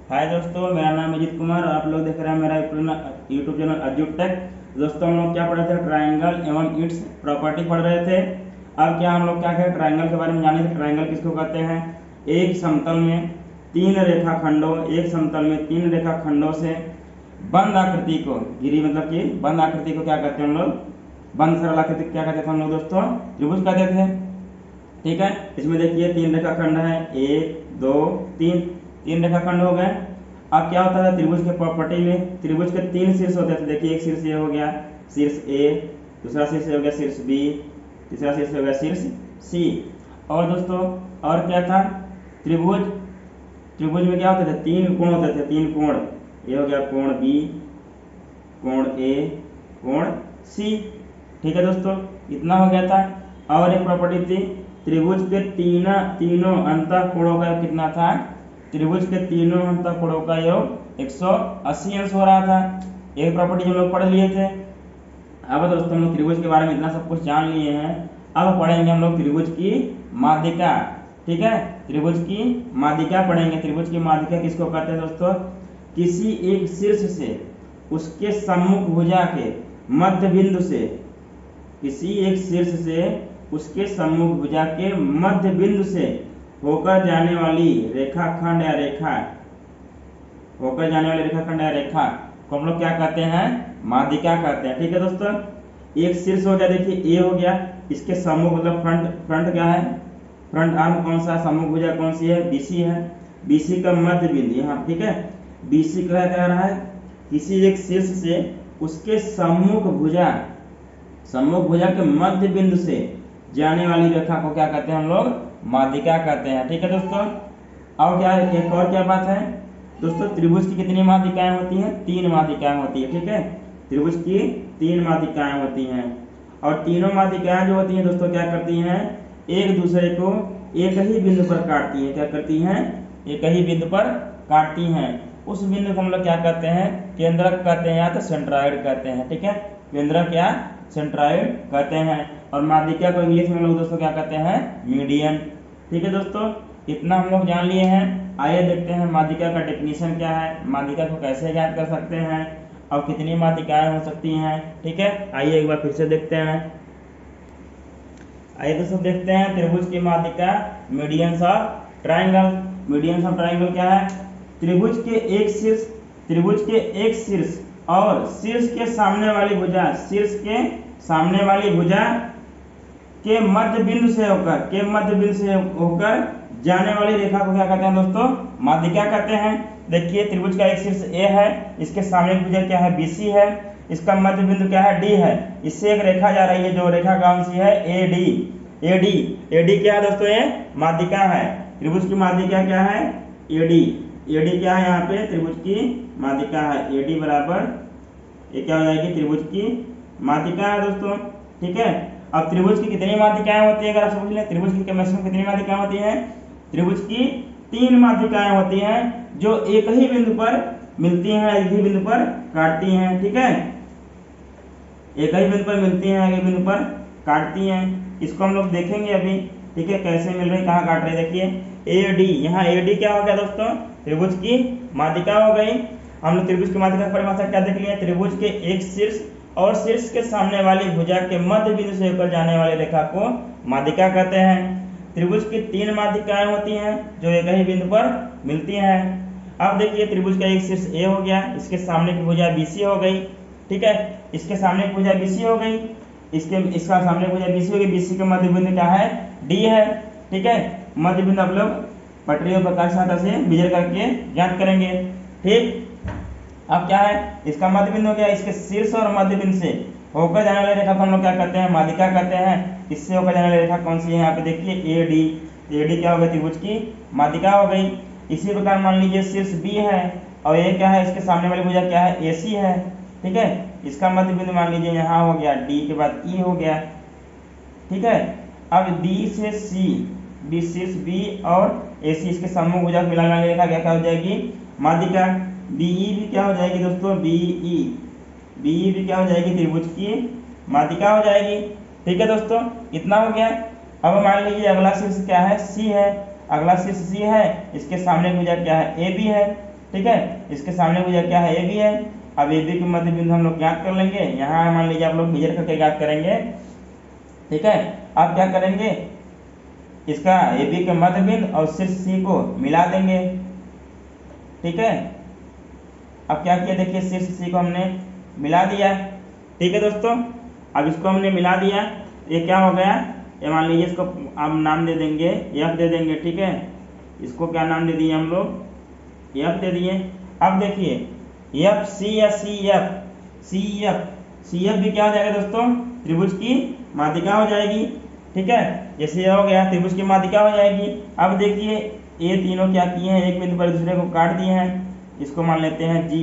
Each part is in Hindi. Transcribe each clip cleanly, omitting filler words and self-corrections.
हाय दोस्तों, मेरा नाम अजीत कुमार और आप लोग देख रहे हैं मेरा यूट्यूब चैनल अज्जुट टेक। दोस्तों हम लोग क्या पढ़ रहे थे, ट्रायंगल एवं इट्स प्रॉपर्टी पढ़ रहे थे। अब क्या हम लोग क्या करें, ट्रायंगल के बारे में जाने थे। ट्रायंगल किसको कहते हैं? एक समतल में तीन रेखाखंडों एक समतल में तीन रेखाखंडों से बंद आकृति को, गिरी मतलब कि बंद आकृति को क्या कहते हैं हम लोग? बंद सरल आकृति क्या कहते थे हम लोग दोस्तों? त्रिभुज कहते थे। ठीक है, इसमें देखिए तीन रेखाखंड है, एक दो तीन, तीन रेखाखंड हो गए। अब क्या होता है त्रिभुज के प्रॉपर्टी में, त्रिभुज के तीन शीर्ष होते थे। देखिए एक शीर्ष ये हो गया शीर्ष ए, दूसरा शीर्ष हो गया शीर्ष बी, तीसरा शीर्ष हो गया शीर्ष सी। और दोस्तों और क्या था, त्रिभुज त्रिभुज में क्या होते थे, तीन कोण होते थे, तीन कोण। ये हो गया कोण बी, कोण ए, कोण सी। ठीक है दोस्तों, इतना हो गया था। और एक प्रॉपर्टी थी, त्रिभुज के तीनों अंतःकोणों का कितना था? त्रिभुज के तीनों अंतःकोणों का योग 180 अंश हो रहा था। एक प्रॉपर्टी हम लोग पढ़ लिए थे। अब दोस्तों हम लोग त्रिभुज के बारे में इतना सब कुछ जान लिए हैं। अब पढ़ेंगे हम लोग त्रिभुज की माध्यिका। ठीक है, त्रिभुज की माध्यिका पढ़ेंगे। त्रिभुज की माध्यिका किसको कहते हैं दोस्तों? किसी एक शीर्ष से उसके सम्मुख भुजा के मध्य बिंदु से, किसी एक शीर्ष से उसके सम्मुख भुजा के मध्य बिंदु से होकर जाने वाली रेखाखंड या रेखा, होकर जाने वाली रेखाखंड या रेखा को हम लोग क्या कहते हैं? माध्यिका कहते हैं। ठीक है दोस्तों, एक शीर्ष हो गया, देखिए ए हो गया, इसके सम्मुख मतलब फ्रंट क्या है? फ्रंट आर्म कौन सा? सम्मुख भुजा कौन सी है? बीसी है। बीसी का मध्य बिंदु यहाँ, ठीक है। बीसी क्या कह रहा है? किसी एक शीर्ष से उसके सम्मुख भुजा के मध्य बिंदु से जाने वाली रेखा को क्या कहते हैं हम लोग? माध्यिका कहते हैं। ठीक है दोस्तों, और क्या है, एक और क्या बात है दोस्तों, त्रिभुज की कितनी माध्यिकाएं होती हैं? तीन माध्यिकाएं होती है। ठीक है, त्रिभुज की तीन माध्यिकाएं होती हैं। और तीनों माध्यिकाएं जो होती हैं दोस्तों क्या करती हैं? एक दूसरे को एक ही बिंदु पर काटती हैं। क्या करती हैं? एक ही बिंदु पर काटती हैं। उस बिंदु को हम लोग क्या कहते हैं? केंद्रक कहते हैं या तो सेंट्रॉइड कहते हैं। ठीक है, केंद्रक या सेंट्रॉइड कहते हैं। और माध्यिका को इंग्लिश में हम लोग दोस्तों क्या कहते हैं? मीडियन। ठीक है दोस्तों, इतना हम लोग जान लिए हैं। आइए देखते हैं माध्यिका का डेफिनेशन क्या है, माध्यिका को कैसे ज्ञात कर सकते हैं और कितनी माध्यिकाएं हो सकती हैं। ठीक है, आइए एक बार फिर से देखते हैं। आइए दोस्तों देखते हैं त्रिभुज की माध्यिका, medians of triangle. Medians of triangle क्या है? त्रिभुज के एक शीर्ष और शीर्ष के सामने वाली भुजा, शीर्ष के सामने वाली भुजा के मध्य बिंदु से होकर जाने वाली रेखा को क्या कहते हैं दोस्तों? माध्यिका कहते हैं। देखिए त्रिभुज का एक शीर्ष ए है, इसके सामने की भुजा क्या है? बीसी है, इसका मध्य बिंदु क्या है? डी है। इससे एक रेखा जा रही है, जो रेखा कौन सी है? एडी। एडी क्या है दोस्तों? ये माध्यिका है। त्रिभुज की माध्यिका क्या है? एडी। एडी क्या है? यहाँ पे त्रिभुज की माध्यिका है। एडी बराबर ये क्या हो जाएगी? त्रिभुज की माध्यिका है दोस्तों। ठीक है, अब त्रिभुज की कितनी माध्यिकाएं होती है? अगर आप समझ लें, त्रिभुज की मैक्सिमम कितनी माध्यिकाएं होती हैं? त्रिभुज की तीन माध्यिकाएं होती हैं, जो एक ही बिंदु पर मिलती हैं, एक ही बिंदु पर काटती हैं। ठीक है, एक ही बिंदु पर मिलती हैं, एक ही बिंदु पर काटती हैं। इसको हम लोग देखेंगे अभी। ठीक है, कैसे मिल रही, कहाँ काट रहे? देखिए एडी, यहाँ एडी क्या हो गया दोस्तों? त्रिभुज की माध्यिका हो गई। हम लोग त्रिभुज की माध्यिका की परिभाषा क्या देख लिए? त्रिभुज के एक शीर्ष और शीर्ष के सामने वाली भुजा के मध्य बिंदु से होकर जाने वाली रेखा को माध्यिका कहते हैं। त्रिभुज की तीन माध्यिकाएं होती हैं, जो एक ही बिंदु पर मिलती हैं। अब देखिए त्रिभुज का एक शीर्ष ए हो गया, इसके सामने की भुजा बीसी हो गई। ठीक है, इसके सामने की भुजा बीसी हो गई, इसका सामने की भुजा बीसी हो गई। बीसी का मध्य बिंदु क्या है? डी है। ठीक है, मध्य बिंदु आप लोग पटरी और प्रकाश सहायता से मेजर करके ज्ञात करेंगे। ठीक, अब क्या है? इसका मध्य बिंदु हो गया, इसके शीर्ष और मध्य बिंदु से होकर जाने वाली रेखा को हम लोग क्या कहते हैं? माध्यिका कहते हैं। इससे होकर जाने वाली रेखा कौन सी है? यहाँ पे देखिए एडी। एडी क्या हो गई? त्रिभुज की माध्यिका हो गई। इसी प्रकार मान लीजिए शीर्ष बी है और ये क्या है? इसके सामने वाली भुजा क्या है? एसी है। ठीक है, इसका मध्य बिंदु मान लीजिए यहाँ हो गया, डी के बाद ई हो गया। ठीक है, अब डी से सी, बी शीर्ष बी और एसी, इसके सम्मुख भुजा को मिलाने वाली रेखा क्या हो जाएगी? माध्यिका। बीई भी क्या हो जाएगी दोस्तों? बीई भी क्या हो जाएगी? त्रिभुज की माध्यिका हो जाएगी। ठीक है दोस्तों, इतना हो गया। अब मान लीजिए अगला शीर्ष क्या है? सी है। अगला शीर्ष सी है, इसके सामने भुजा क्या है? ए बी है। ठीक है। इसके सामने भुजा क्या है, ए बी है। अब ए बी के मध्य बिंदु हम लोग ज्ञात कर लेंगे। यहाँ मान लीजिए आप लोग मेजर करके ज्ञात करेंगे, ठीक है। अब क्या करेंगे, इसका ए बी के मध्य बिंदु और शीर्ष सी को मिला देंगे, ठीक है। अब क्या किया देखिए, शीर्ष सी को हमने मिला दिया, ठीक है दोस्तों। अब इसको हमने मिला दिया, ये क्या हो गया, ये मान लीजिए इसको अब नाम दे देंगे, एफ दे देंगे, ठीक है। इसको क्या नाम दे दिए हम लोग, एफ दे दिए। अब देखिए एफ सी या C F, C F, C F भी क्या हो जाएगा दोस्तों, त्रिभुज की माध्यिका हो जाएगी, ठीक है। जैसे ये हो गया त्रिभुज की माध्यिका हो जाएगी। अब देखिए ये तीनों क्या किए हैं, एक बिंदु पर दूसरे को काट दिए हैं। इसको मान लेते हैं जी,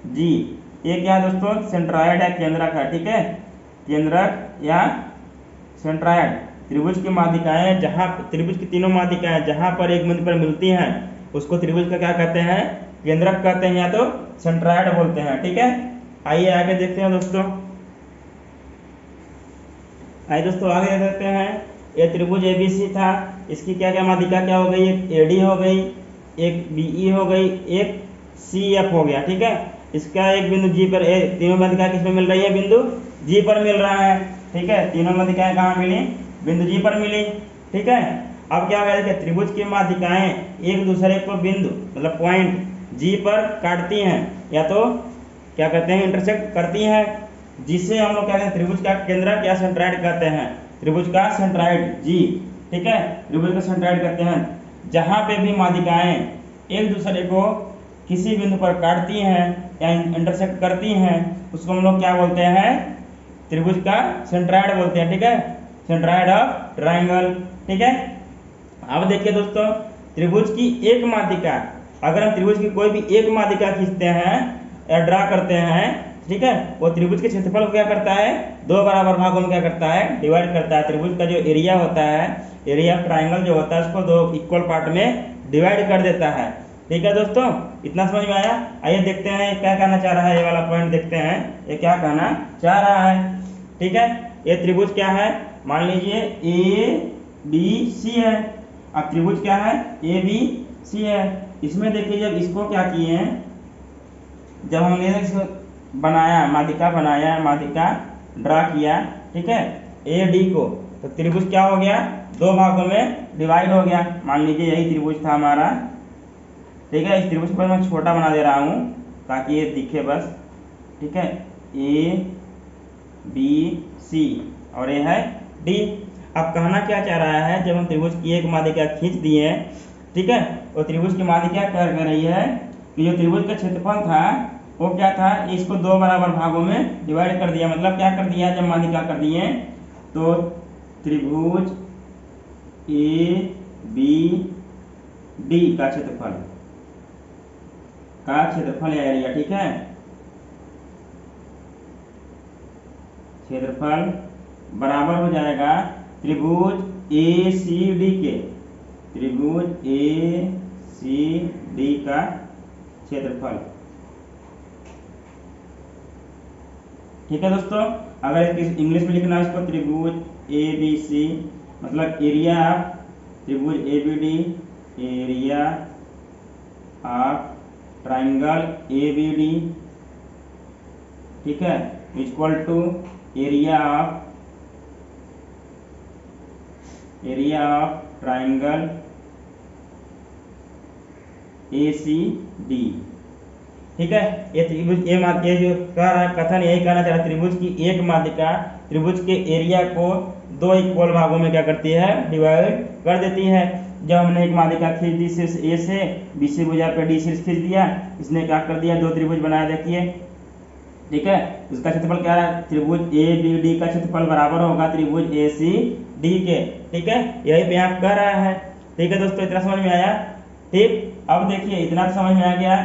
जी ये क्या है दोस्तों, सेंट्रॉयड है, केंद्रक है, ठीक है। केंद्रक या सेंट्रॉयड त्रिभुज की माध्यिकाएं, जहां त्रिभुज की तीनों माध्यिकाएं जहां पर एक बिंदु पर मिलती हैं उसको त्रिभुज का क्या कहते हैं, केंद्रक कहते हैं या तो सेंट्रॉयड बोलते हैं, ठीक है। आइए आगे देखते हैं दोस्तों, आइए दोस्तों आगे देखते हैं। ये त्रिभुज एबीसी था, इसकी क्या क्या माध्यिका क्या हो गई, एक एडी हो गई, एक बीई हो गई, एक सीएफ हो गया, ठीक है। इसका एक बिंदु जी पर, तीनों माध्यिका किसमें मिल रही है, बिंदु जी पर मिल रहा है, ठीक है। तीनों माध्यिकाएं कहाँ मिली, बिंदु जी पर मिली, ठीक है। अब क्या होगा देखिए, त्रिभुज की माध्यिकाएं एक दूसरे को बिंदु मतलब पॉइंट जी पर काटती हैं या तो क्या कहते हैं, इंटरसेक्ट करती हैं, जिसे हम लोग क्या कहते हैं, त्रिभुज का केंद्रक या सेंट्रॉयड कहते हैं, त्रिभुज का सेंट्रॉयड जी, ठीक है। त्रिभुज का सेंट्रॉयड कहते हैं। जहां पे भी माध्यिकाएं एक दूसरे को किसी बिंदु पर काटती हैं या इंटरसेक्ट करती हैं उसको हम लोग क्या बोलते हैं, त्रिभुज का सेंट्रॉयड बोलते हैं, ठीक है। सेंट्रॉयड ऑफ ट्रायंगल, ठीक है। अब देखिए दोस्तों, त्रिभुज की एक माध्यिका, अगर हम त्रिभुज की कोई भी एक माध्यिका खींचते हैं या ड्रा करते हैं, ठीक है, वो त्रिभुज के क्षेत्रफल को क्या करता है, दो बराबर भागों में क्या करता है, डिवाइड करता है। त्रिभुज का जो एरिया होता है, एरिया ऑफ ट्रायंगल जो होता है, उसको दो इक्वल पार्ट में डिवाइड कर देता है, ठीक है दोस्तों। इतना समझ में आया। आइए देखते हैं ये क्या कहना चाह रहा है, ये वाला पॉइंट देखते हैं ये क्या कहना चाह रहा है, ठीक है। ये त्रिभुज क्या है, मान लीजिए ए बी सी है। अब त्रिभुज क्या है, ए बी सी है। इसमें देखिए जब इसको क्या किए हैं, जब हमने इसको बनाया, माध्यिका बनाया, माध्यिका ड्रा किया, ठीक है, ए डी को, तो त्रिभुज क्या हो गया, दो भागों में डिवाइड हो गया। मान लीजिए यही त्रिभुज था हमारा, ठीक है। इस त्रिभुज को मैं छोटा बना दे रहा हूं ताकि ये दिखे बस, ठीक है। ए बी सी और ये है डी। अब कहना क्या चाह रहा है, जब हम त्रिभुज की एक माध्यिका खींच दिए, ठीक है, तो त्रिभुज की माध्यिका क्या कर रही है कि जो त्रिभुज का क्षेत्रफल था वो क्या था, इसको दो बराबर भागों में डिवाइड कर दिया। मतलब क्या कर दिया, जब माध्यिका कर दिए तो त्रिभुज ए बी डी का क्षेत्रफल या एरिया, ठीक है, क्षेत्रफल बराबर हो जाएगा त्रिभुज ए सी डी के, त्रिभुज ए सी डी का क्षेत्रफल, ठीक है दोस्तों। अगर इंग्लिश में लिखना है इसको, त्रिभुज ए बी सी मतलब एरिया ऑफ त्रिभुज A B D, area of triangle A B D, ठीक है, equal to area of triangle A C D, ठीक है। ये त्रिभुज ये जो कह रहा है कथन यही कहना चाह रहा है, त्रिभुज की एक माध्यिका त्रिभुज के एरिया को दो इक्वल भागों में क्या करती है, डिवाइड कर देती है। जब हमने एक माध्यिका खींच दी शीर्ष ए से, बी सी भुजा पे डी शीर्ष खींच दिया, इसने क्या कर दिया, दो त्रिभुज बनाया, देखिए, ठीक है। इसका क्षेत्रफल क्या है, त्रिभुज ए बी डी का क्षेत्रफल बराबर होगा त्रिभुज ए सी डी के, ठीक है। यही पे यहाँ कह रहा है, ठीक है दोस्तों। इतना समझ में आया, ठीक। अब देखिए इतना समझ में आ गया,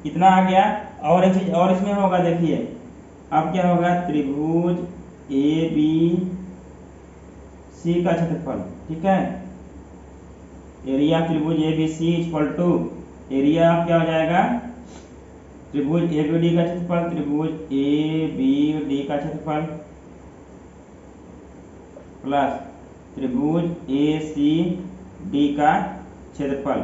इतना आ गया, और एक चीज और इसमें होगा, देखिए अब क्या होगा, त्रिभुज ए बी सी का क्षेत्रफल, ठीक है, एरिया त्रिभुज A B C equal to area क्या हो जाएगा, त्रिभुज ए बी डी का क्षेत्रफल, त्रिभुज ए बी डी का क्षेत्रफल प्लस त्रिभुज ए सी डी का क्षेत्रफल,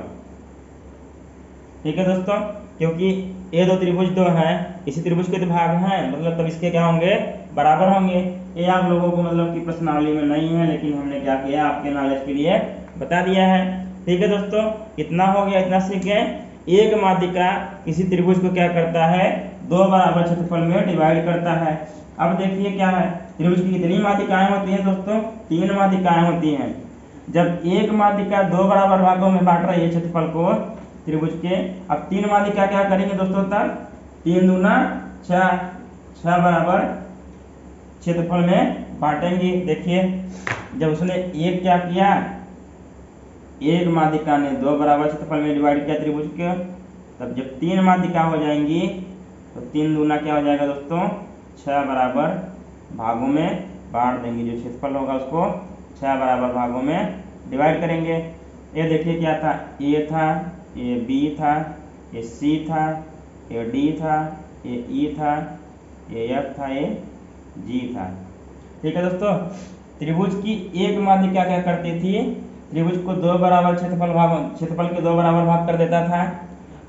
ठीक है दोस्तों, क्योंकि ये दो त्रिभुज दो हैं, इसी त्रिभुज के तो भाग हैं, मतलब तब इसके क्या होंगे, बराबर होंगे। ये आप लोगों को मतलब कि प्रश्नावली में नहीं है, लेकिन हमने क्या किया, आपके नॉलेज के लिए बता दिया है। ठीक है दोस्तों, कितना हो गया, इतना सीख गए। एक माध्यिका किसी त्रिभुज को क्या करता है, दो बराबर क्षेत्रफल में डिवाइड करता है। अब देखिए क्या है, त्रिभुज की कितनी माध्यिकाएं होती हैं दोस्तों, 3 माध्यिकाएं होती हैं। जब एक माध्यिका दो बराबर भागों में बांट रही है क्षेत्रफल को त्रिभुज के, अब 3 माध्यिका क्या करेंगे दोस्तों, तब 3 दूना 6, 6 बराबर क्षेत्रफल में बांटेंगे। देखिए जब उसने एक क्या किया, एक माध्यिका ने दो बराबर क्षेत्रफल में डिवाइड किया त्रिभुज के, तब जब 3 माध्यिका हो जाएंगी तो 3 दूना क्या हो जाएगा दोस्तों, 6 बराबर भागों में बांट देंगे। जो क्षेत्रफल होगा उसको 6 बराबर भागों में डिवाइड करेंगे। ये देखिए क्या था, ए था, ये बी था, ये सी था, ये डी था, ये ई था, ये एफ था, ये जी था। ठीक है दोस्तों, त्रिभुज की एक माध्यिका क्या करती थी, त्रिभुज को दो बराबर क्षेत्रफल के दो बराबर भाग कर देता था।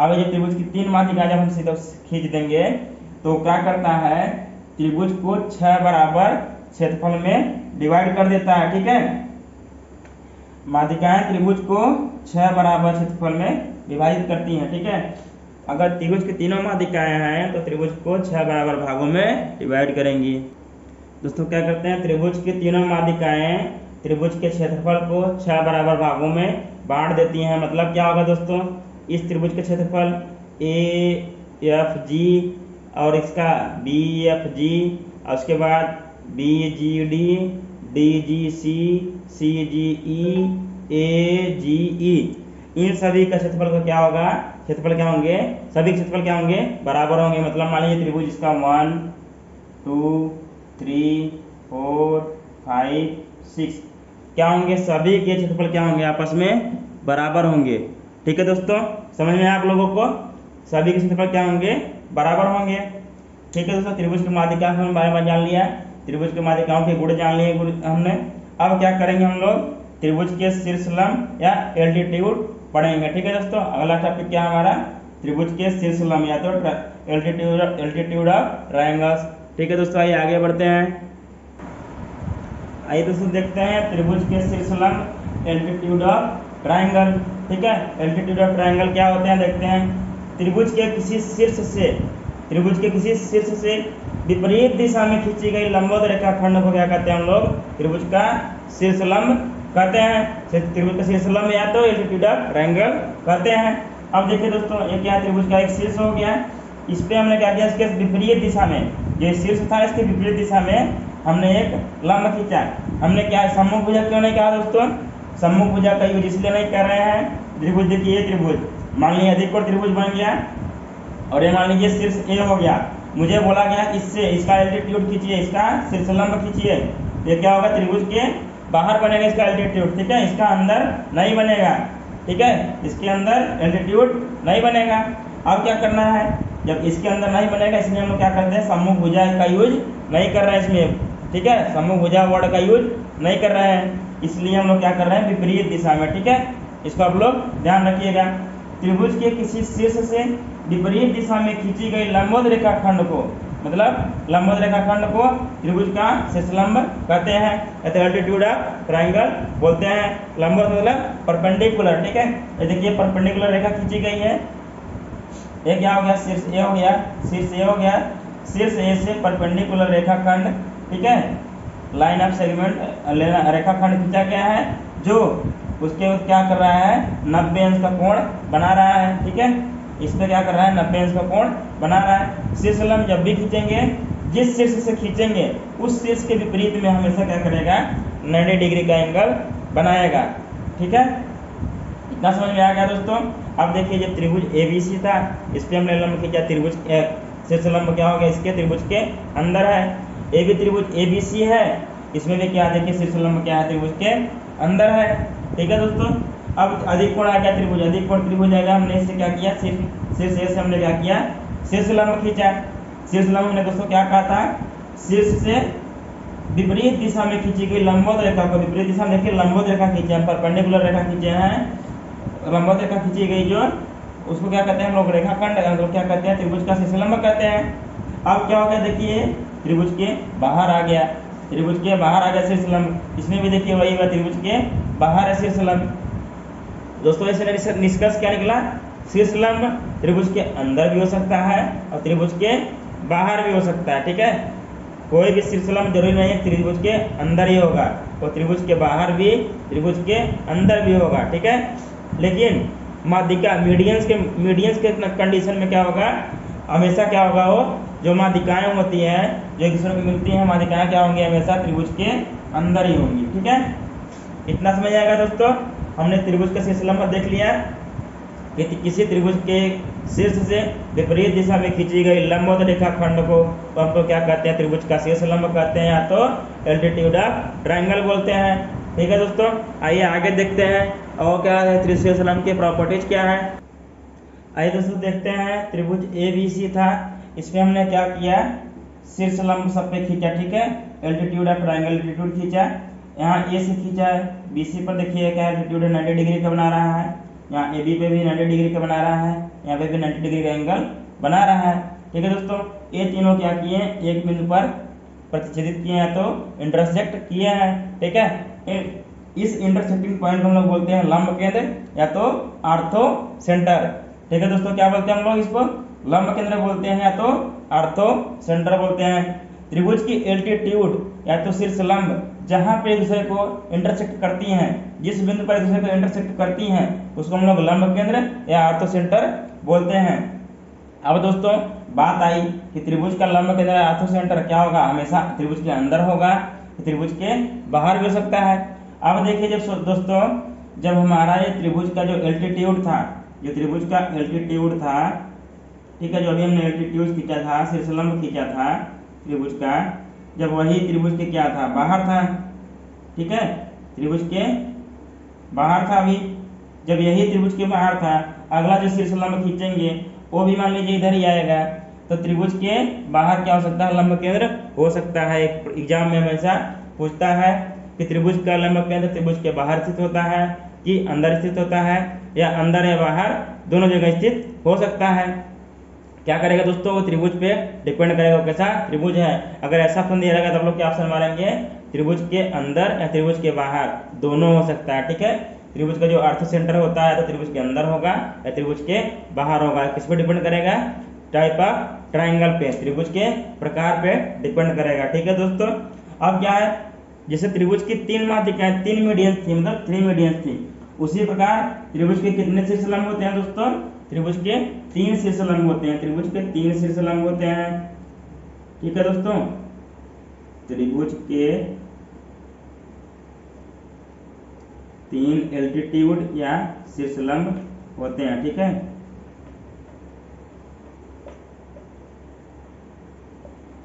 अब ये त्रिभुज की 3 माध्यिका जब हम सीधा खींच देंगे तो क्या करता है, त्रिभुज को 6 बराबर क्षेत्रफल में डिवाइड कर देता है। ठीक है, माध्यिकाएं त्रिभुज को 6 बराबर क्षेत्रफल में विभाजित करती हैं। ठीक है, अगर त्रिभुज की तीनों माध्यिकाएं हैं तो त्रिभुज को 6 बराबर भागों में डिवाइड करेंगी। दोस्तों क्या करते हैं, त्रिभुज की तीनों माध्यिकाएं त्रिभुज के क्षेत्रफल को 6 बराबर भागों में बांट देती हैं। मतलब क्या होगा दोस्तों, इस त्रिभुज के क्षेत्रफल ए एफ जी और इसका बी एफ जी, और उसके बाद B G D, D G C, C G E, A G E, इन सभी का क्षेत्रफल का क्या होगा, क्षेत्रफल क्या होंगे, सभी क्षेत्रफल क्या होंगे, बराबर होंगे। मतलब मान लीजिए त्रिभुज इसका 1 2 3 4 5 6 क्या होंगे, सभी के क्षेत्रफल क्या होंगे, आपस में बराबर होंगे। ठीक है दोस्तों, समझ में आप लोगों को, सभी के क्षेत्रफल क्या होंगे, बराबर होंगे। ठीक है दोस्तों, त्रिभुज की माध्यिका के बारे में जान लिया, त्रिभुज की माध्यिकाओं के गुण जान लिए हमने। अब क्या करेंगे हम लोग, त्रिभुज के शीर्ष लंब या एल्टीट्यूड पढ़ेंगे। ठीक है दोस्तों, अगला टॉपिक क्या हमारा, त्रिभुज के शीर्ष लंब या तो एल्टीट्यूड ऑफ ट्रायंगल्स। ठीक है दोस्तों, आइए आगे बढ़ते हैं। आइए दोस्तों देखते हैं त्रिभुज के शीर्ष लंब एल्टीट्यूड ऑफ ट्रायंगल। ठीक है, एल्टीट्यूड ऑफ ट्रायंगल क्या होते हैं देखते हैं। त्रिभुज के किसी शीर्ष से विपरीत दिशा में खींची गई लंबवत रेखाखंड को क्या कहते हैं हम लोग, त्रिभुज का शीर्ष लंब कहते हैं। त्रिभुज का शीर्ष लंब या तो एल्टीट्यूड ऑफ ट्रायंगल कहते हैं। अब देखिए दोस्तों, ये क्या है, त्रिभुज का एक शीर्ष हो गया, इस पे हमने क्या किया, इसके विपरीत दिशा में, जो शीर्ष था इसके विपरीत दिशा में हमने एक लंब खींचा। हमने क्या सम्मुख भुजा क्यों नहीं कहा दोस्तों, सम्मुख भुजा का यूज इसलिए नहीं कर रहे हैं। त्रिभुज देखिए, ये त्रिभुज मान लीजिए अधिकोण त्रिभुज बन गया, और ये मान लीजिए शीर्ष ए हो गया। मुझे बोला गया इससे इसका एल्टीट्यूड खींचिए, इसका शीर्ष लंब खींचिए, ये क्या होगा, त्रिभुज के बाहर बनेगा इसका एल्टीट्यूड। ठीक है, इसका अंदर नहीं बनेगा। ठीक है, इसके अंदर एल्टीट्यूड नहीं बनेगा। अब क्या करना है, जब इसके अंदर नहीं बनेगा इसलिए हम लोग क्या करते हैं, सम्मुख भुजा का यूज नहीं कर रहे हैं इसमें। ठीक है, सम्मुख भुजा वर्ड का यूज नहीं कर रहे हैं, इसलिए हम लोग क्या कर रहे हैं, विपरीत दिशा में। ठीक है, इसको आप लोग ध्यान रखिएगा। त्रिभुज के किसी शीर्ष से विपरीत दिशा में खींची गई लंबवत रेखाखंड को, मतलब लंबवत रेखाखंड को त्रिभुज का शीर्ष लंब कहते हैं, या तो एल्टीट्यूड ऑफ ट्रायंगल बोलते हैं। लंबवत मतलब परपेंडिकुलर। ठीक है, ये देखिए परपेंडिकुलर रेखा खींची गई है, ये क्या हो गया, शीर्ष ए हो गया, शीर्ष ए हो गया, शीर्ष ए से परपेंडिकुलर रेखाखंड। ठीक है, लाइन ऑफ सेगमेंट रेखाखंड खींचा गया है, जो उसके क्या कर रहा है, 90 अंश का कोण बना रहा है। ठीक है, इस पे क्या कर रहा है, 90 अंश का कोण बना रहा है। शीर्ष लंब जब भी खींचेंगे, जिस शीर्ष से खींचेंगे उस शीर्ष के विपरीत में हमेशा क्या करेगा, 90 डिग्री का एंगल बनाएगा। ठीक है, इतना समझ में आ गया दोस्तों। अब देखिए, जब त्रिभुज ABC था, इस पे हमने लंब खींचा, त्रिभुज शीर्ष लंब क्या हो गया, इसके त्रिभुज के अंदर है। ये भी त्रिभुज ABC है, इसमें भी क्या देखिए, शीर्ष लंब क्या है, त्रिभुज के अंदर है। ठीक है दोस्तों, अब अधिक कोण आ गया त्रिभुज, अधिक कोण त्रिभुज आएगा, हमने इससे क्या किया, शीर्ष से हमने क्या किया, शीर्ष लंब खींचा। शीर्ष लंब हमने दोस्तों क्या कहा था, शीर्ष से विपरीत दिशा में खींची गई लंबवत रेखा को, विपरीत दिशा में देखिए लंबवत रेखा खींचे हैं, परपेंडिकुलर रेखा खींचे हैं, लंबवत रेखा खींची गई जो उसको क्या कहते हैं हम लोग, रेखाखंड, मतलब क्या कहते हैं, त्रिभुज का शीर्ष लंब कहते हैं। अब क्या हो गया देखिए, त्रिभुज के बाहर आ गया, त्रिभुज के बाहर आ गया शीर्ष लंब, इसमें भी देखिए वही हुआ, त्रिभुज के बाहर है शीर्ष लंब। दोस्तों ऐसे निष्कर्ष क्या निकला, शीर्ष लंब त्रिभुज के अंदर भी हो सकता है और त्रिभुज के बाहर भी हो सकता है। ठीक है, कोई भी शीर्ष लंब जरूरी नहीं है त्रिभुज के अंदर ही होगा, वो त्रिभुज के बाहर भी, त्रिभुज के अंदर भी होगा। ठीक है, लेकिन माध्यिका मीडियंस के कंडीशन में क्या होगा, हमेशा क्या होगा, वो जो माध्यिकाएं होती हैं जो एक दूसरे को मिलती हैं, माध्यिकाएं क्या होंगी, हमेशा त्रिभुज के अंदर ही होंगी। ठीक है, इतना समझ आएगा दोस्तों। हमने त्रिभुज का शीर्ष लंब देख लिया कि किसी त्रिभुज के शीर्ष से विपरीत दिशा में खींची गई लंबवत रेखाखंड को तो हमको क्या कहते हैं, त्रिभुज का शीर्ष लंब कहते हैं, या तो एल्टीट्यूड ऑफ ट्रायंगल बोलते हैं। ठीक है दोस्तों, आइए आगे देखते हैं और क्या है शीर्ष लंब की प्रॉपर्टीज क्या है। आइए दोस्तों देखते हैं, त्रिभुज ABC था, इसमें हमने क्या किया, शीर्ष लंब सब पे खींचा। ठीक है, एल्टीट्यूड ऑफ ट्रायंगल एल्टीट्यूड खींचा, यहाँ A से खींचा है, BC पर देखिए क्या एल्टीट्यूड 90 डिग्री का बना रहा है, यहाँ AB पे भी 90 डिग्री का बना रहा है, यहाँ पे भी 90 डिग्री का एंगल बना रहा है। ठीक है दोस्तों, ये तीनों क्या किए, एक बिंदु पर प्रतिच्छेदित किए हैं, तो इंटरसेक्ट किए हैं। ठीक है, इस इंटरसेक्टिंग पॉइंट को हम लोग बोलते हैं लंब केंद्र या तो आर्थो सेंटर। ठीक है दोस्तों, क्या बोलते हैं हम लोग इसको, लंब केंद्र बोलते हैं या तो आर्थो सेंटर बोलते हैं। त्रिभुज की एल्टीट्यूड या तो शीर्ष लंब जहां पे एक दूसरे को इंटरसेक्ट करती हैं, जिस बिंदु पर एक दूसरे को इंटरसेक्ट करती हैं, उसको हम लोग लंब केंद्र या आर्थो सेंटर बोलते हैं। अब दोस्तों बात आई कि त्रिभुज का लंब केंद्र या आर्थो सेंटर क्या होगा, हमेशा त्रिभुज के अंदर होगा, त्रिभुज के बाहर भी हो सकता है। अब देखिए जब दोस्तों, जब हमारा ये त्रिभुज का जो एल्टीट्यूड था, जो त्रिभुज का एल्टीट्यूड था, ठीक है, जो अभी हमने एल्टीट्यूड खींचा था, शीर्ष लंब खींचा था त्रिभुज का, जब वही त्रिभुज के क्या था, बाहर था। ठीक है, त्रिभुज के बाहर था अभी, जब यही त्रिभुज के बाहर था, अगला जो शीर्ष लंब खींचेंगे वो भी मान लीजिए इधर ही आएगा, तो त्रिभुज के बाहर क्या हो सकता है, लंब केंद्र हो सकता है। एक एग्जाम में हमेशा पूछता है कि त्रिभुज का लंब केंद्र त्रिभुज के बाहर स्थित होता है कि अंदर स्थित होता है, या अंदर या बाहर दोनों जगह स्थित हो सकता है। क्या करेगा दोस्तों, वो त्रिभुज पे डिपेंड करेगा कैसा त्रिभुज है। अगर ऐसा ऑप्शन दिया रहेगा तो आप लोग क्या ऑप्शन मारेंगे, त्रिभुज के अंदर या त्रिभुज के बाहर, दोनों हो सकता है। ठीक है, त्रिभुज का जो अर्थ सेंटर होता है तो त्रिभुज के अंदर होगा या त्रिभुज के बाहर होगा, किस पे डिपेंड करेगा, टाइप ऑफ ट्राइंगल पे, त्रिभुज के प्रकार पे डिपेंड करेगा। ठीक है दोस्तों, अब क्या है, जैसे त्रिभुज की तीन माध्यिकाएं, तीन मीडियंस थी, मतलब 3 मीडियंस थी, उसी प्रकार त्रिभुज के कितने शीर्ष लंब होते हैं दोस्तों, त्रिभुज के 3 शीर्ष लंब होते हैं, त्रिभुज के 3 शीर्ष लंब होते हैं। ठीक है दोस्तों, त्रिभुज के 3 एल्टीट्यूड या शीर्ष लंब होते हैं। ठीक है,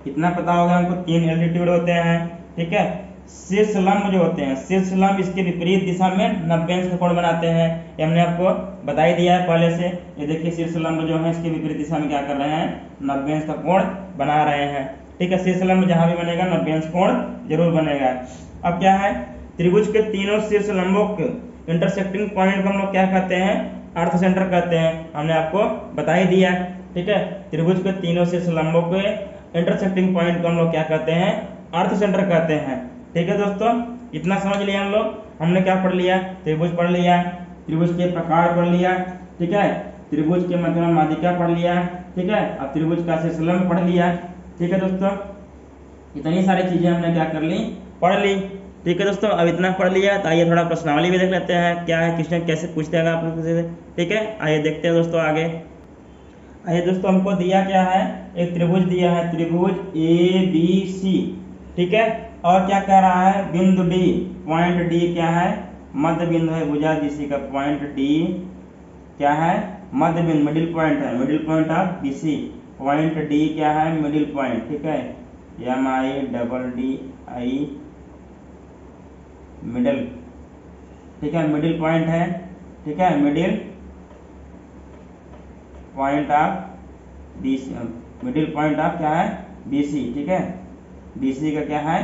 कितना पता होगा हमको, 3 एल्टीट्यूड होते हैं। ठीक है, शीर्ष लंब जो होते हैं, शीर्ष लंब इसके विपरीत दिशा में 90 अंश का कोण बनाते हैं, ये हमने आपको बता ही दिया है पहले से। ये देखिए शीर्ष लंब जो है इसके विपरीत दिशा में क्या कर रहे हैं, 90 अंश का कोण बना रहे हैं। ठीक है, शीर्ष लंब जहां भी बनेगा 90 अंश कोण जरूर बनेगा। अब क्या है, त्रिभुज के तीनों शीर्ष लंबों के इंटरसेक्टिंग पॉइंट को हम लोग क्या कहते हैं, अर्थ सेंटर कहते हैं, हमने आपको बता ही दिया। ठीक है, त्रिभुज के तीनों शीर्ष लंबों के इंटरसेक्टिंग पॉइंट को हम लोग क्या कहते हैं, अर्थ सेंटर कहते हैं। ठीक है दोस्तों, इतना समझ लिया हम लोग, हमने क्या पढ़ लिया, त्रिभुज पढ़ लिया, त्रिभुज के प्रकार पढ़ लिया। ठीक है, त्रिभुज के मध्य में माध्यिका पढ़ लिया। ठीक है, अब त्रिभुज का शीर्ष लंब पढ़ लिया। ठीक है दोस्तों, इतनी सारी चीजें हमने क्या कर ली, पढ़ ली। ठीक है दोस्तों, अब इतना पढ़ लिया तो आइए थोड़ा प्रश्नावली भी देख लेते हैं, क्या है क्वेश्चन कैसे पूछते हैं आप लोग से। ठीक है, आइए देखते हैं दोस्तों आगे। आइए दोस्तों, हमको दिया क्या है, एक त्रिभुज दिया है, त्रिभुज ABC। ठीक है, और क्या कह रहा है, बिंदु D, पॉइंट D क्या है, मध्य बिंदु है भुजा BC का, पॉइंट D क्या है, मध्य बिंदु, मिडिल पॉइंट है, middle point of BC, point D क्या है, मिडिल पॉइंट। ठीक है, MIDDI मिडिल। ठीक है, मिडिल पॉइंट है। ठीक है, middle point of BC, middle point of क्या है, BC। ठीक है, BC का क्या है,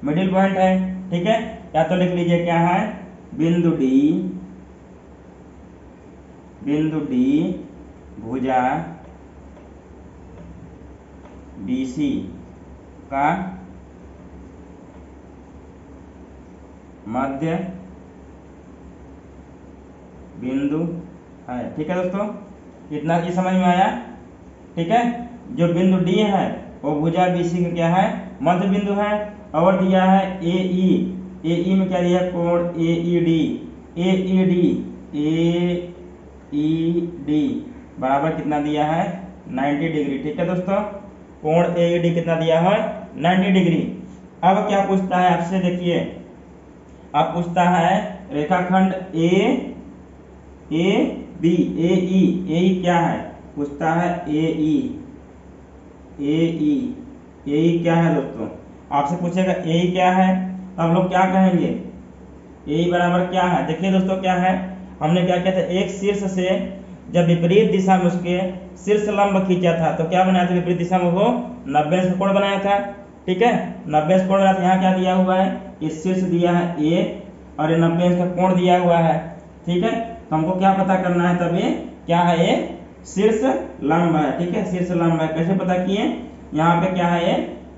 मिडिल पॉइंट है। ठीक है, या तो लिख लीजिए क्या है, बिंदु D भुजा BC का मध्य बिंदु है। ठीक है दोस्तों, इतना ये समझ में आया। ठीक है, जो बिंदु D है वो भुजा BC का क्या है, मध्य बिंदु है। और दिया है AE, AE में क्या दिया है, कोण AED, AED बराबर कितना दिया है, 90 डिग्री। ठीक है दोस्तों, कोण AED कितना दिया है, 90 डिग्री। अब क्या पूछता है आपसे, देखिए अब पूछता है रेखाखंड AE क्या है, पूछता है AE क्या है दोस्तों, आपसे पूछेगा AE क्या है। हम लोग क्या कहेंगे, AE बराबर क्या है। देखिए दोस्तों क्या है, हमने क्या किया था, एक शीर्ष से जब विपरीत दिशा में उसके शीर्ष लंब खींचा था तो क्या बनाया था, विपरीत दिशा में वो 90 अंश कोण बनाया था। ठीक है, 90 अंश कोण बनाया था। यहाँ क्या दिया हुआ है, इस शीर्ष दिया है A और ये 90 अंश का कोण दिया हुआ है। ठीक है, तो हमको क्या पता करना है, तब ये क्या है, ये शीर्ष लंब है। ठीक है, शीर्ष लंब है। कैसे पता किए, यहाँ पे क्या है, ये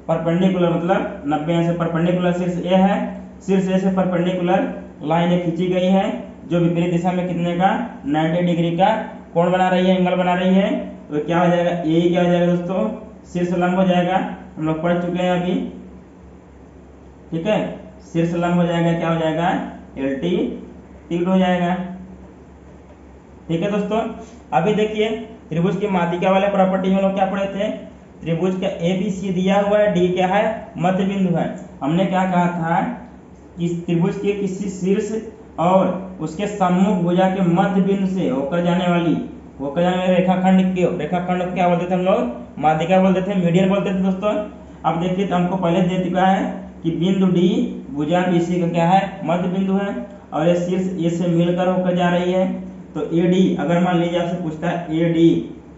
परपेंडिकुलर, मतलब 90 अंश से परपेंडिकुलर शीर्ष A है। शीर्ष A से परपेंडिकुलर लाइन खींची गई है जो विपरीत दिशा में कितने का, 90 डिग्री का कोण बना रही है, एंगल बना रही है। तो क्या हो जाएगा, AE क्या हो जाएगा दोस्तों, शीर्ष लंब हो जाएगा। हम लोग पढ़ चुके हैं अभी। ठीक है, शीर्ष लंब हो जाएगा, क्या हो जाएगा, LT हो जाएगा। ठीक है दोस्तों, अभी देखिए त्रिभुज की माध्यिका वाले प्रॉपर्टी में लोग क्या पढ़े थे, त्रिभुज का ABC दिया हुआ है, D क्या है, मध्य बिंदु है। हमने क्या कहा था कि त्रिभुज के किसी शीर्ष और उसके सम्मुख भुजा के मध्य बिंदु से होकर जाने वाली रेखाखंड को क्या बोलते थे हम लोग, माध्यिका बोलते थे, मीडियन बोलते थे दोस्तों। अब देखिए तो हमको पहले दे चुका है कि बिंदु D भुजा BC का क्या है, मध्य बिंदु है और ये शीर्ष A से मिलकर होकर जा रही है। तो AD, अगर मान लीजिए आपसे पूछता है AD,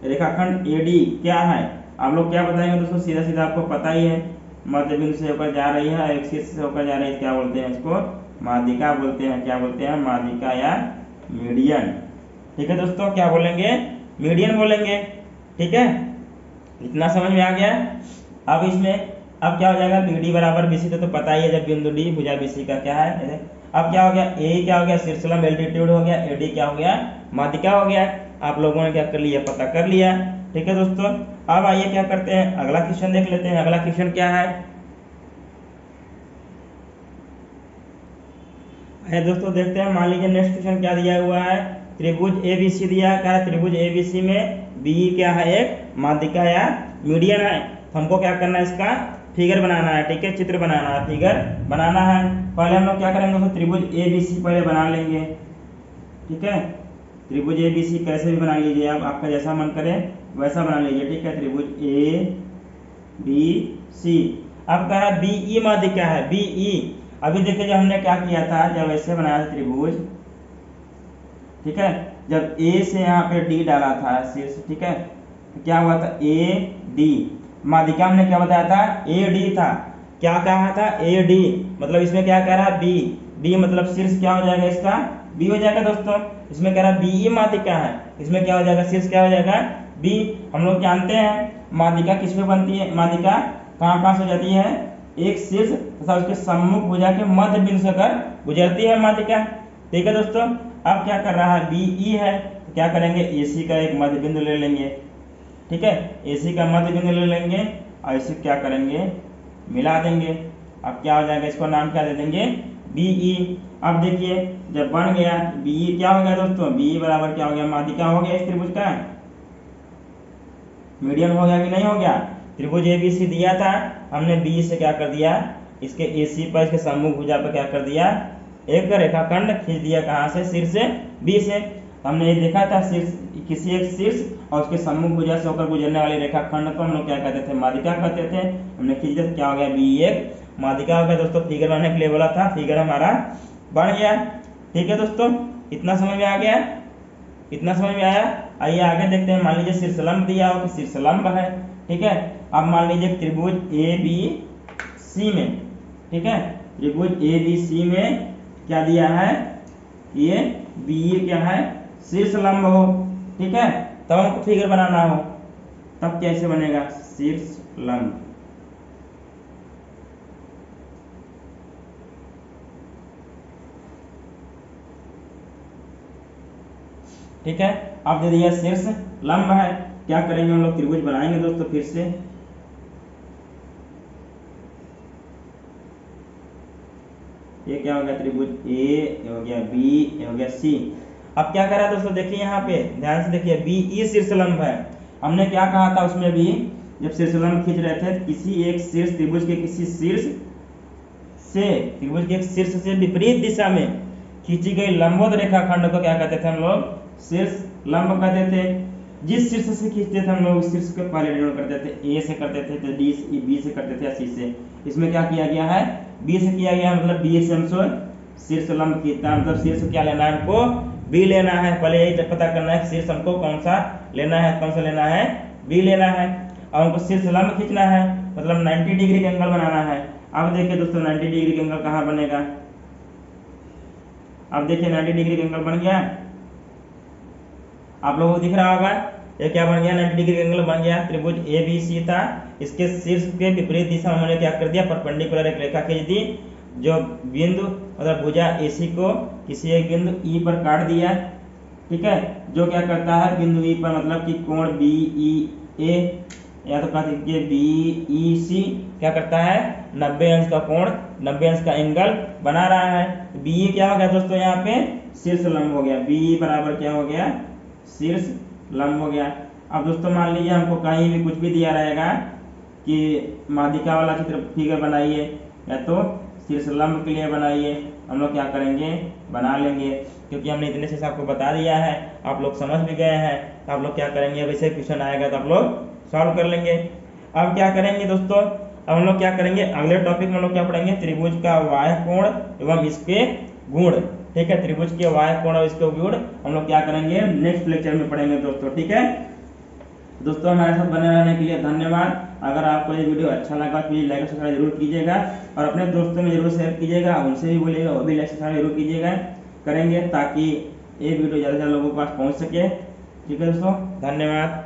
रेखाखंड AD क्या है, आप लोग क्या बताएंगे दोस्तों, सीधा सीधा आपको पता ही है, मध्य बिंदु से होकर जा रही है, एक शीर्ष से होकर जा रही है, क्या बोलते हैं इसको, माध्यिका बोलते हैं। क्या बोलते हैं, माध्यिका या मीडियन। ठीक है दोस्तों, क्या बोलेंगे, मीडियन बोलेंगे। ठीक है, इतना समझ में आ गया। अब इसमें अब क्या हो जाएगा, BD बराबर BC तो पता ही है, जब बिंदु D भुजा BC का क्या है। अब क्या हो गया, A क्या हो गया, शीर्ष लंब एल्टीट्यूड हो गया, AD क्या हो गया, माध्यिका हो गया। आप लोगों ने क्या कर लिया, पता कर लिया। ठीक है दोस्तों, अब आइए क्या करते हैं, अगला क्वेश्चन देख लेते हैं। अगला क्वेश्चन क्या है, दोस्तों देखते हैं। मान लीजिए नेक्स्ट क्वेश्चन क्या दिया हुआ है, त्रिभुज ABC दिया है, त्रिभुज ABC में BE क्या है, एक माध्यिका या मीडियन है। हमको क्या करना है, इसका फिगर बनाना है। ठीक है, चित्र बनाना है, फिगर बनाना है। पहले हम लोग क्या करेंगे दोस्तों, त्रिभुज ABC पहले बना लेंगे। ठीक है, त्रिभुज ABC कैसे भी बना लीजिए आप, आपका जैसा मन करे वैसा बना लीजिए। ठीक है, त्रिभुज ABC। अब कह रहा है BE माध्यिका है, BE। अभी देखिए जब हमने क्या किया था, जब ऐसे बनाया था त्रिभुज, ठीक है, जब A से यहाँ पे D डाला था शीर्ष, ठीक है, तो क्या हुआ था, AD। माध्यिका हमने क्या बताया था, AD था। क्या कहा था, AD, मतलब इसमें क्या कह रहा है, B मतलब शीर्ष क्या हो जाएगा, इसका B हो जाएगा दोस्तों। इसमें कह रहा है BE माध्यिका है, इसमें क्या हो जाएगा, शीर्ष क्या हो जाएगा, B। हम लोग जानते हैं माध्यिका किस पे बनती है, माध्यिका कहाँ से हो जाती है, एक शीर्ष तथा उसके सम्मुख भुजा के मध्य बिंदु से होकर गुजरती है माध्यिका। ठीक है दोस्तों, अब क्या कर रहा है, BE है, तो क्या करेंगे, AC का एक मध्य बिंदु ले लेंगे। ठीक है, AC का मध्य बिंदु ले लेंगे और इसे क्या करेंगे, मिला देंगे। अब क्या हो जाएगा, इसको नाम क्या दे देंगे, BE। अब देखिए जब बन गया BE क्या हो गया दोस्तों, BE बराबर क्या हो गया, माध्यिका हो गया इस त्रिभुज का, मीडियन हो गया कि नहीं हो गया। त्रिभुज ABC दिया था, हमने BE से क्या कर दिया, इसके AC पर, इसके सम्मुख भुजा पर क्या कर दिया, एक रेखाखंड खींच दिया। कहाँ से, शीर्ष B से। हमने ये देखा था, शीर्ष किसी एक शीर्ष और उसके सम्मुख भुजा से होकर गुजरने वाली रेखाखंड को हम लोग क्या कहते थे, माध्यिका कहते थे। हमने खींच दिया, क्या हो गया, BE एक माध्यिका हो गया दोस्तों। फिगर बनाने के लिए बोला था, फिगर हमारा बन गया। ठीक है दोस्तों, इतना समझ में आ गया, इतना समझ में आया। आइए आगे देखते हैं। मान लीजिए शीर्षलंब दिया हो कि शीर्षलंब है। ठीक है, अब मान लीजिए त्रिभुज ABC में, ठीक है, त्रिभुज ABC में क्या दिया है, ये BE क्या है, शीर्षलंब हो। ठीक है, तब हमको फिगर बनाना हो, तब कैसे बनेगा, शीर्ष लंब। ठीक है, अब दे दिया शीर्ष लंब है, क्या करेंगे हम लोग, त्रिभुज बनाएंगे दोस्तों फिर से। ये क्या हो गया, त्रिभुज ए हो गया, बी हो गया, सी। अब क्या करा दोस्तों, देखिए यहाँ पे ध्यान से देखिए, बी ई शीर्ष लंब है। हमने क्या कहा था उसमें भी, जब शीर्ष लंब खींच रहे थे, किसी एक शीर्ष त्रिभुज के किसी शीर्ष से, त्रिभुज के एक शीर्ष से विपरीत दिशा में खींची गई लंबवत रेखाखंड को क्या कहते थे हम लोग, शीर्ष लंब कहते थे। जिस शीर्ष से खींचते थे हम लोग, उस शीर्ष को पहले डिनोट करते थे, ए से करते थे, तो डी बी से करते थे, या सी से। इसमें क्या किया गया है, बी से किया गया, मतलब बी से हमको शीर्ष लंब खींचना है, मतलब शीर्ष क्या लेना है हमको, बी लेना है। पहले यही पता करना है शीर्ष हमको कौन सा लेना है, कौन सा लेना है, बी लेना है। अब हमको शीर्ष लंब खींचना है, मतलब 90 डिग्री का एंगल बनाना है। अब देखिए दोस्तों 90 डिग्री का एंगल कहाँ बनेगा, अब देखिए 90 डिग्री का एंगल बन गया, आप लोगों को दिख रहा होगा, ये क्या बन गया, 90 डिग्री का एंगल बन गया। त्रिभुज ए बी सी था, इसके शीर्ष के विपरीत दिशा में हमने क्या कर दिया, परपेंडिकुलर एक रेखा खींच दी, जो बिंदु मतलब भुजा AC को किसी एक बिंदु E पर काट दिया। ठीक है, जो क्या करता है, बिंदु E पर मतलब कि कोण BEA या तो कह दीजिए BEC क्या करता है, 90 अंश का कोण, 90 अंश का एंगल बना रहा है। BE क्या हो गया दोस्तों, यहाँ पे शीर्ष लंब हो गया, BE बराबर क्या हो गया, शीर्ष लंब हो गया। अब दोस्तों मान लीजिए हमको कहीं भी कुछ भी दिया रहेगा कि माध्यिका वाला चित्र फिगर बनाइए, या तो शीर्ष लंब के लिए बनाइए, हम लोग क्या करेंगे, बना लेंगे, क्योंकि हमने इतने से आपको बता दिया है, आप लोग समझ भी गए हैं। तो आप लोग क्या करेंगे, वैसे क्वेश्चन आएगा तो आप लोग सॉल्व कर लेंगे। अब क्या करेंगे दोस्तों, अब हम लोग क्या करेंगे, अगले टॉपिक में हम लोग क्या पढ़ेंगे, त्रिभुज का वाह्य कोण एवं इसके गुण। ठीक है, त्रिभुज के वाह्य कोण और इसके गुण हम लोग क्या करेंगे, नेक्स्ट लेक्चर में पढ़ेंगे दोस्तों। ठीक है दोस्तों, हमारे साथ बने रहने के लिए धन्यवाद। अगर आपको ये वीडियो अच्छा लगा तो प्लीज लाइक और सब्सक्राइब जरूर कीजिएगा, और अपने दोस्तों में जरूर शेयर कीजिएगा, उनसे भी बोलिएगा वो भी लाइक सब्सक्राइब जरूर कीजिएगा करेंगे, ताकि ये वीडियो ज़्यादा से ज़्यादा लोगों के पास पहुँच सके। ठीक है दोस्तों, धन्यवाद।